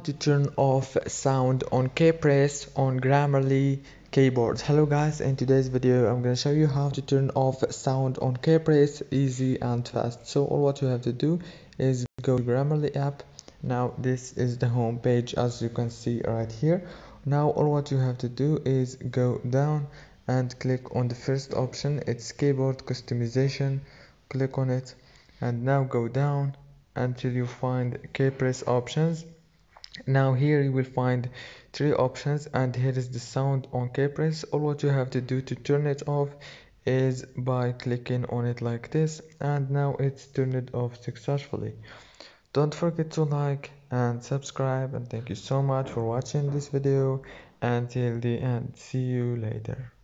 to turn off sound on keypress on Grammarly keyboards. Hello guys, in today's video I'm going to show you how to turn off sound on keypress easy and fast. So all what you have to do is go to Grammarly app. Now this is the home page, as you can see right here. Now all what you have to do is go down and click on the first option. It's keyboard customization. Click on it and now go down until you find keypress options. Now here you will find three options, and here is the sound on keypress. All what you have to do to turn it off is by clicking on it like this, and now it's turned off successfully. Don't forget to like and subscribe, and thank you so much for watching this video until the end. See you later.